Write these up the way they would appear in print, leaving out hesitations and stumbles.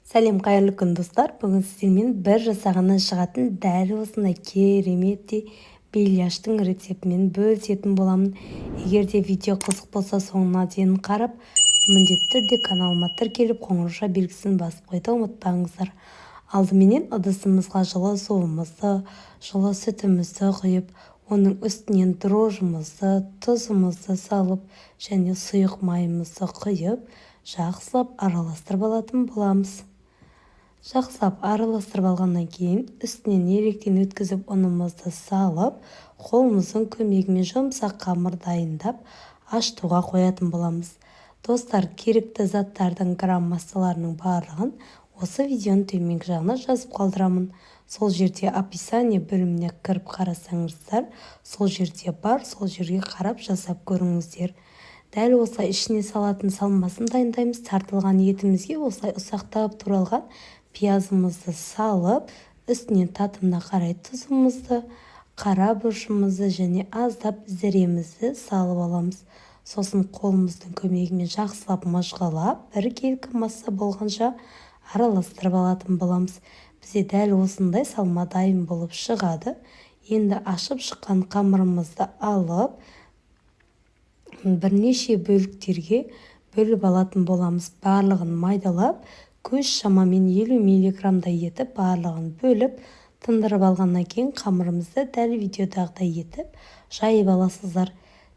Сәлем, қайырлы күн достар. Бүгін сіздермен бір жасағаннан шығатын дәл осындай кереметтей бельяштың рецептімен бөлісетін боламын. Егер де видео қызық болса, соңына дейін қарап, міндетті түрде каналыма тіркеліп, қоңырауша белгісін басып қойды ұмытпаңыздар. Алдыменен ыдысымызға жылы суымызды, жылы сүтімізді құйып, оның үстінен дрожжымызды, тұзымызды салып және сұйық майымызды құйып, жақсылап араластырып алатын боламыз. Жақсылап араластырып алғаннан кейін үстінен електен өткізіп ұнымызды салып, қолымыздың көмегімен жұмсақ қамыр дайындап, ашытуға қоятын боламыз. Достар, керекті заттардың грамм массаларының барлығын осы видеоның төменгі жағына жазып қалдырамын. Сол жерде описание бөліміне кіріп қарасаңыздар, сол жерде бар, сол жерге қарап жасап көріңіздер. Дәл осылай ішіне салатын салмасын дайындаймыз. Тартылған етімізге осылай ұсақтап туралған пиязымызды салып, үстінен татымына қарай тұзымызды, қара бұрышымызды және аздап зіремізді салып аламыз. Сосын қолымыздың көмегімен жақсылап мыжғылап, біркелкі масса болғанша араластырып алатын боламыз. Бізде дәл осындай салма дайын болып шығады. Енді ашып шыққан қамырымызды алып, бірнеше бөліктерге бөліп алатын боламыз. Барлығын майдалап, көз шамамен 50 миллиграмдай етіп барлығын бөліп, тындырып алғаннан кейін қамырымызды дәл видеодағыдай етіп жайып аласыздар.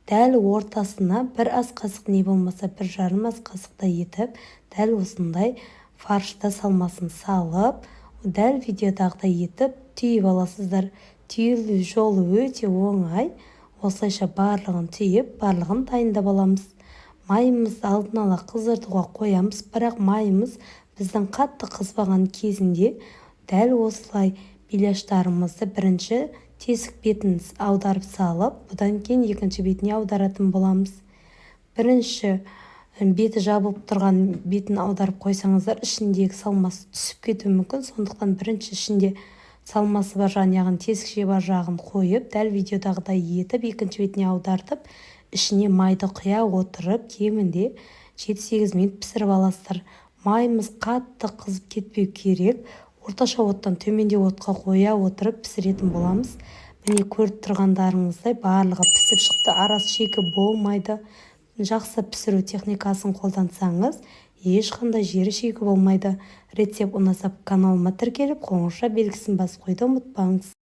Дәл ортасына бір ас қасық не болмаса 1,5 ас қасықтай етіп, дәл осындай фаршта салмасын салып, дәл видеодағыдай етіп түйіп аласыздар. Түйілу жолы өте оңай. Осылайша барлығын түйіп, барлығын дайындап аламыз. Майымызды алдын ала қыздыртуға қоямыз, бірақ майымыз біздің қатты қызбаған кезінде дәл осылай бельяштарымызды бірінші тесік бетін аударып салып, бұдан кейін екінші бетіне аударатын боламыз. Бірінші беті жабылып тұрған бетін аударып қойсаңыздар, ішіндегі салмасы түсіп кетуі мүмкін. Сондықтан бірінші ішінде салмасы бар жағын, яғни тесікше бар жағын қойып, дәл видеодағыдай етіп, екінші бетіне аудартып, ішіне майды құя отырып, кемінде 7-8 минут пісіріп аласыздар. Майымыз қатты қызып кетпеу керек. Орташа оттан төменде отқа қоя отырып пісіретін боламыз. Міне көріп тұрғандарыңыздай барлығы пісіп шықты, арасы шикі болмайды. Жақсы пісіру техникасын қолдансаңыз, ешқандай жері шикі болмайды. Рецепт ұнаса каналыма тіркеліп, қоңырауша белгісін басып қойды ұмытпаңыз.